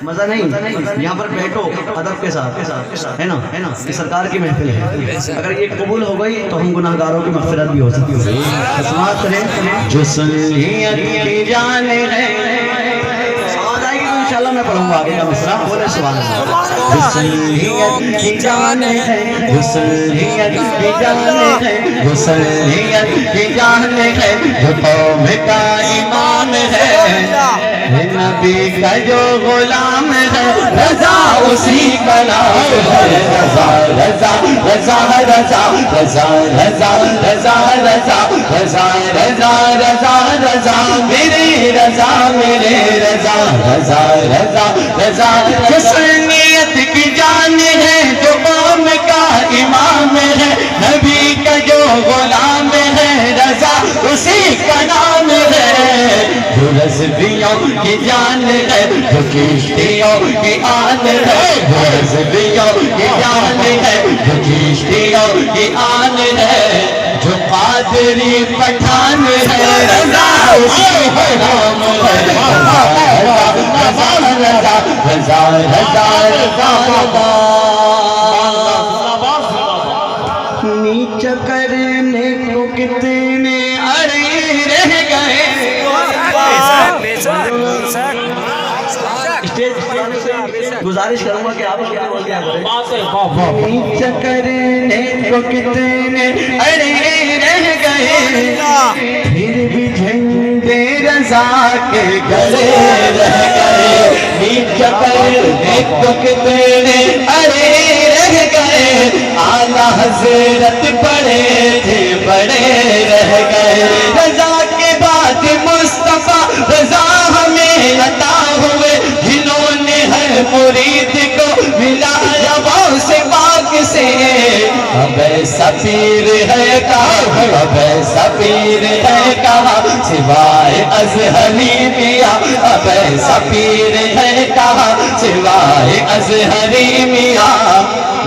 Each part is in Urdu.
مزہ نہیں، یہاں پر بیٹھو ادب کے ساتھ، ہے نا، یہ سرکار کی محفل ہے، اگر یہ قبول ہو گئی تو ہم گناہگاروں کی مغفرت بھی ہو سکتی ہے۔ سماعت کریں، جو سنیت کی جان ہے، آواز آئے گی تو انشاءاللہ میں پڑھوں گا آگے کا مصرع، بولے سبحان اللہ۔ جو سنیت کی جان ہے، جو سنیت کی جان ہے، جو سنیت کی جان ہے، جو قوم کا امام ہے، نبی کا جو غلام ہے، رضا اسی کا نام ہے، رضا رضا رضا رضا رضا رضا رضا رضا رضا رضا رضا رضا میری رضا میرے رضا رضا رضا رضا جو سنیت کی جان ہے، جو قوم کا امام ہے، نبی کا جو غلام ہے، رضا اسی کا نام ہے، جو رضویوں کی جان ہے، جو کشتیوں کی آن ہے، جو رضویوں کی جان ہے، جو کشتیوں کی آن ہے، جو قادری پٹھان ہے، رضا اسی کا نام ہے، رضا رضا رضا رضا رضا رضا رضا نیچا کرنے کو کتنے اڑے رہ گئے، گزارش کروں گا کہ آپ نیچا کرنے کو کتنے اڑے رہ گئے، پھر بھی جھنڈے رضا کے گلے رہ گئے، نیچا کرنے کو کتنے اڑے رہ گئے، اعلیٰ حضرت بڑے تھے بڑے رہ گئے، رضا کے بعد مصطفیٰ رضا ہمیں عطا ہوئے، جنہوں نے ہر مرید کو ملایا غوث پاک سے، اب ایسا پیر ہے کہاں، اب ایسا پیر ہے کہاں سوائے ازہری میاں، اب ایسا پیر ہے کہاں سوائے ازہری میاں،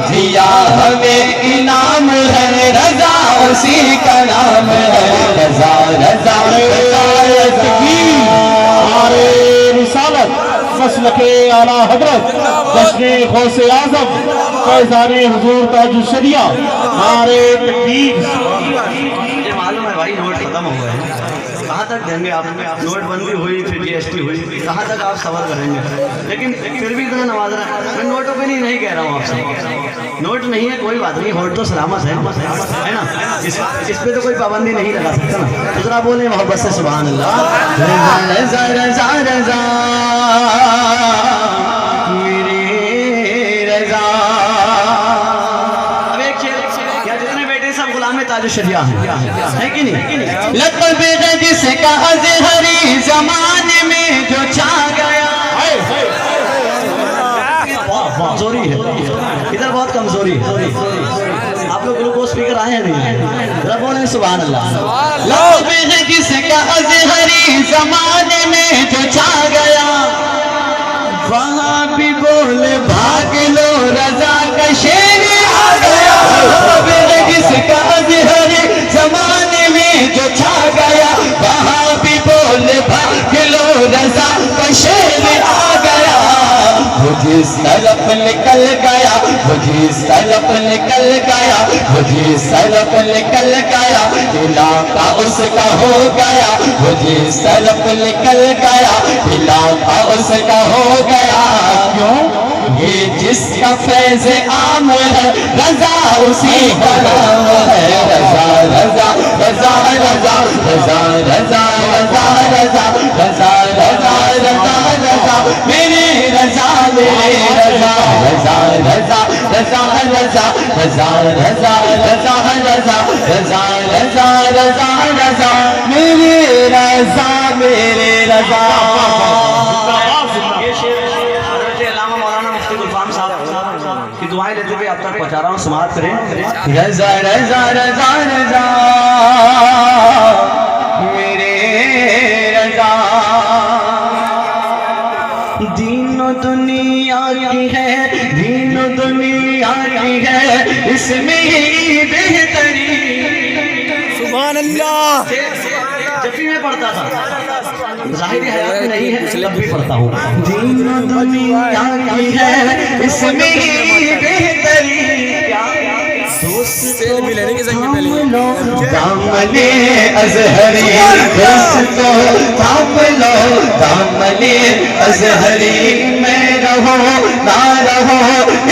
دیا ہمیں انعام ہے، رضا اسی کا نام ہے، رضا رضا رضا ہمارے رسالت مسلک اعلیٰ حضرت جشن غوث اعظم فیضان حضور تاج الشریعہ، ہمارے تقدیر مجھے معلوم ہے بھائی نوٹ ختم ہو گئے ہیں، کہاں تک دیں گے آپ، نوٹ بندی ہوئی پھر جی ایس ٹی ہوئی، کہاں تک آپ صبر کریں گے، لیکن پھر بھی اتنا نواز رہا ہے، میں نوٹوں پہ نہیں کہہ رہا ہوں آپ سے، نوٹ نہیں ہے کوئی بات نہیں، ہوٹ تو سلامت ہے نا، اس پہ تو کوئی پابندی نہیں لگا سکتا نا، تو ذرا بولیں محبت سے سبحان اللہ، رضا رضا رضا میرے رضا، اب ایک شعر، کیا جتنے بیٹے سب غلام تاج الشریعہ ہیں کہ نہیں، لقب ہے جس کا ازہری زمانے میں جو چھا گیا، کمزوری ہے ادھر، بہت کمزوری ہے، آپ لوگ گلوکوز اسپیکر آئے ہیں نہیں، ذرا بولیں سبحان اللہ، لقب ہے جس کا ازہری زمانے میں جو چھا گیا، وہاں بھی بول بھاگ لو رضا کا شیر آ گیا، لقب ہے جس کا ازہری زمانے میں جو چھا گیا، وہاں بھی بول بھاگ لو رضا کا شیر آ گیا، وہ جس طرف نکل گیا، وہ جس طرف نکل گیا، وہ جس طرف نکل گیا، علاقہ اس کا ہو گیا، وہ جس طرف نکل گیا، علاقہ اس کا ہو گیا، کیوں؟ یہ جس کا فیض عام ہے، رضا اسی کا نام ہے، رضا رضا رضا رضا رضا رضا رضا رضا رضا رضا رضا رضا میری رضا میرے رضا رضا رضا رضا رضا رضا رضا رضا رضا رضا رضا رضا رضا میری رضا میرے رضا، کی دعائیں لیتے ہوئے آپ تک پہنچا رہا ہوں، سماعت کریں، رضا رضا رضا رضا میرے رضا، دین و دنیا کی ہے، دین و دنیا کی ہے، اس میں ہی بہتری، سبحان اللہ، جب بھی میں پڑھتا تھا، ظاہری حیات میں نہیں ہے تب بھی پڑھتا ہوں. دین و دنیا کی ہے اس میں ہی بہتری، سیل بھی لینے کی سنگ پہلے دامن ازہری دوست کو تھام لو، دامن ازہری میں رہو نہ رہو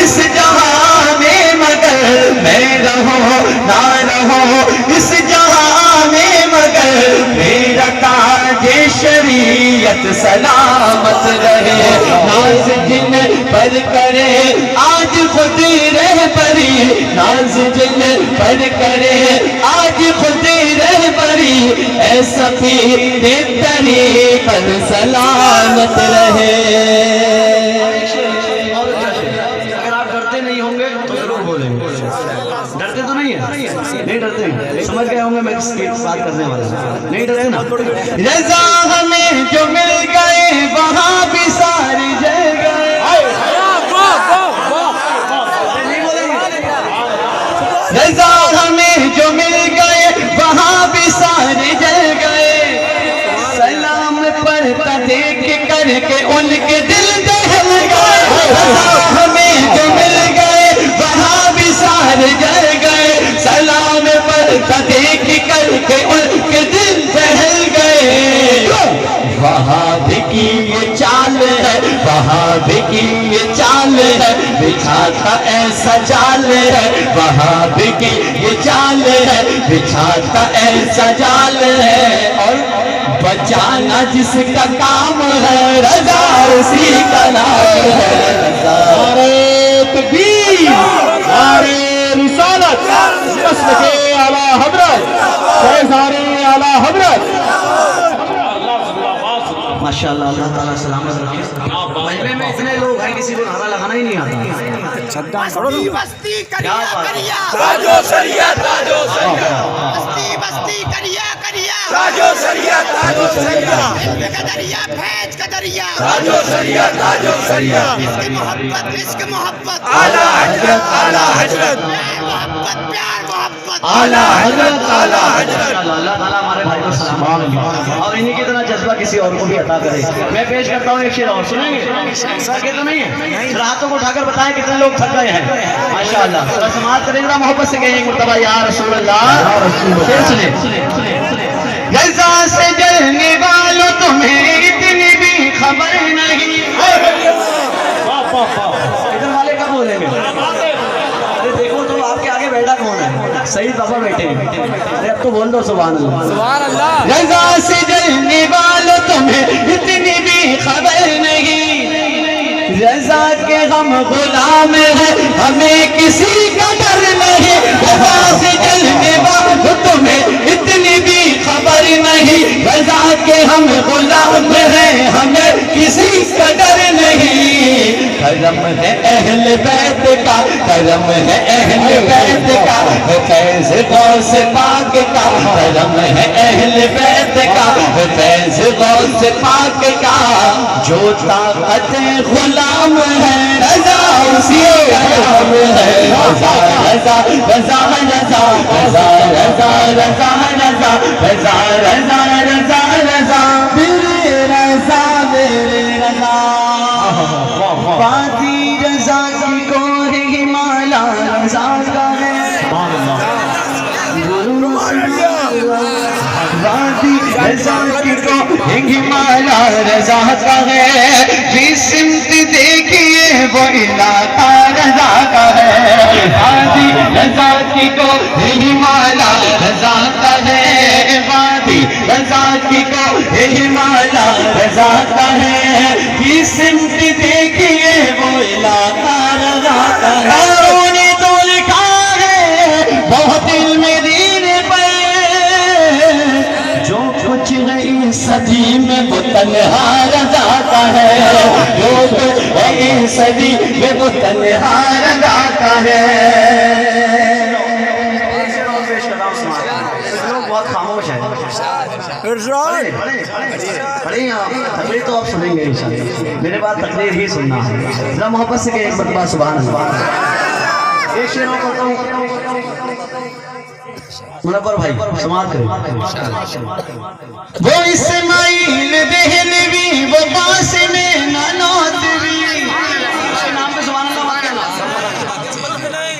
اس جہاں میں، مگر میں رہو نہ رہو اس جہاں میں، مگر میرا تاج شریعت سلامت رہے. ناز جن پر کرے آج خود رہبری، ناز جن پر کرے آج خود رہبری، اے سفیر طریق پر سلامت رہے. اگر آپ ڈرتے نہیں ہوں گے تو ضرور بولیں گے. ڈرتے تو نہیں ہیں؟ نہیں ڈرتے ہیں. سمجھ گئے ہوں گے میں کس کی بات کرنے والا ہوں. نہیں ڈرتے نا. رضا ہمیں جو مل گئے وہاں بھی سارے جل گئے. رضا ہمیں جو مل گئے وہاں بھی سارے جل گئے. سلام پڑھتا دیکھ کر کے ان کے دل دہل گئے. رضا ہمیں جو مل گئے وہاں بھی سارے جل گئے. سلام پڑھتا دیکھ کر کے ان کے دل دہل گئے. وہاں کی یہ چال ہے، وہاں کی یہ چال ہے، بچھاتا ایسا جال ہے. وہاں کی یہ چال ہے، بچھاتا ایسا جال ہے. اور بچانا جس کا کام ہے، رضا اسی کا نام ہے. نعرہ تکبیر، نعرہ رسالت، مسلک اعلیٰ حضرت فیضان اعلیٰ حضرت. ماشاءاللہ اللہ تعالیٰ سلامت رکھے. مجمع میں اتنے لوگ ہیں کسی کو نعرہ لگانا ہی نہیں آتا. بستی کریا کریا راجو شریعت راجو شریعت بستی بستی کریا کریا راجو شریعت راجو شریعت علم کا دریا فیض کا دریا راجو شریعت راجو شریعت عشق محبت عشق محبت اعلیٰ حضرت اعلیٰ حضرت پیار محبت پیار محبت اعلیٰ حضرت اعلیٰ حضرت. اللہ تعالیٰ ہمارے بھائی کو سلام اور انہی کی طرح جذبہ کسی اور کو بھی عطا کرے. میں پیش کرتا ہوں ایک شعر اور سنیں گے. سر تو نہیں ہے؟ ہاتھوں کو اٹھا کر بتائیں کتنے لوگ تھک گئے ہیں. ماشاءاللہ ذرا سماعت کریں، ذرا محبت سے کہیں مرتبہ یا رسول اللہ. پھر سنیں. غزہ سے جلنے والوں تمہیں اتنی بھی خبر نہیں. ادھر والے کب بولیں گے؟ ارے دیکھو تو آپ کے آگے بیٹھا کون ہے؟ سعید بابا بیٹھے ہیں. ارے اب تو بول دو سبحان اللہ. سبحان اللہ. غزہ سے جلنے والوں تمہیں اتنی بھی خبر نہیں. رضا کے ہم غلام ہیں ہمیں کسی کا ڈر نہیں. رضا سے جلنے والوں تمہیں اتنی بھی خبر نہیں. رضا کے ہم غلام ہیں ہمیں کسی کا ڈر نہیں. کرم ہے اہل بیت کا، کرم ہے اہل بیت کا، فیض غوث پاک کا. کرم ہے اہل بیت کا، فیض غوث پاک کا. جو طاقت غلام ہے رضا اسی کا نام ہے. رضا رضا رضا رضا رضا رضا رضا رضا رضا رضا رضا رضا میرے رضا میرے رضا. وادی رضا کی کوہ ہمالا رضا کا ہے. وادی رضا کی کوہ ہمالا رضا کا ہے. جس سمت دیکھیے وہ علاقہ رضا کا ہے. وادی رضا کی کوہ ہمالا رضا کا ہے. وادی رضا کی کوہ ہمالا رضا کا ہے. جس سمت دیکھیے وہ علاقہ رضا کا ہے. انہوں نے تو لکھا ہے بہت علم دین پر، جو کچھ ہے صدی میں وہ تنہا رضا کا ہے. جو کچھ ہے صدی میں وہ تنہا رضا کا ہے. لوگ بہت خاموش ہیں. پڑھیں آپ تقریر تو آپ سنیں گے انشاءاللہ. میرے بعد تقریر ہی سننا ہے. ذرا محبت سے کہ ایک مرتبہ سبحان اللہ. ایک شعر اور کرتا ہوں. منور بھائی سماعت کریں. وہ اسماعیل دہلوی وہ قاسم نانوتوی. اس کے نام پہ سبحان اللہ مت کہنا.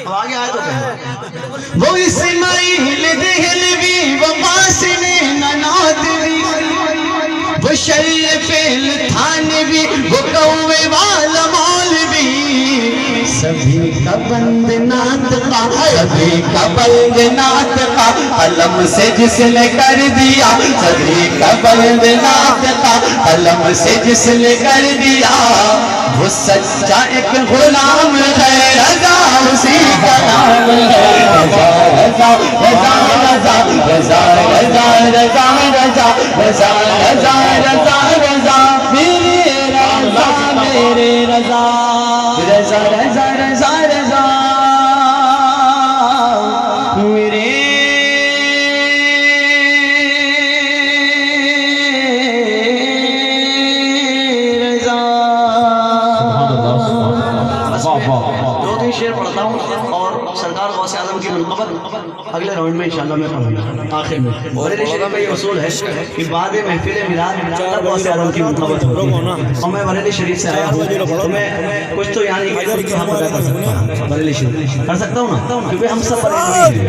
اب آگے آئے تو کہیں. وہ اسماعیل دہلوی وہ قاسم نانوتوی وہ شریف التھانوی وہ کوے والا مولوی. سبھی کا بند نعت کا سبھی کا بند نعت کا قلم سے جس نے کر دیا. سبھی کا بند نعت کا قلم سے جس نے کر دیا. وہ سچا ایک غلام ہے رضا اسی کا نام ہے. رضا رضا رضا رضا رضا رضا رضا رضا رضا رضا رضا میرے رضا میرے رضا رضا رضا رضا رضا میرے رضا. دو تین شعر پڑھتا ہوں اور سرکار غوث اعظم کی منقبت اگلے راؤنڈ میں انشاءاللہ میں پڑھوں گا آخر میں. بریلی شریف میں یہ اصول ہے کہ بعد محفل میلاد تب غوث اعظم کی منقبت ہوتی ہے. اور میں بریلی شریف سے آیا ہوں تو میں کچھ تو یعنی کہ ہم ادا کر سکتا ہوں. بریلی شریف کر سکتا ہوں نا کیونکہ ہم سب بریلی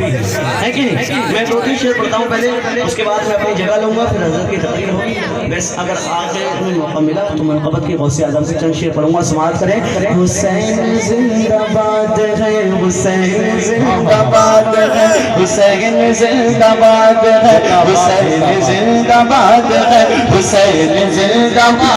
ہیں کہ نہیں. میں دو تین شعر پڑھتا ہوں پہلے, اس کے بعد میں اپنی جگہ لوں گا, پھر حضرت کی تقریر ہوگی. بس اگر آخر میں موقع ملا تو منقبت کی غوث اعظم سے چند شعر پڑھوں گا. سماعت کریں. حسین زندہ باد ہے حسین زندہ باد ہے حسین زندہ باد ہے حسین زندہ باد ہے حسین زندہ باد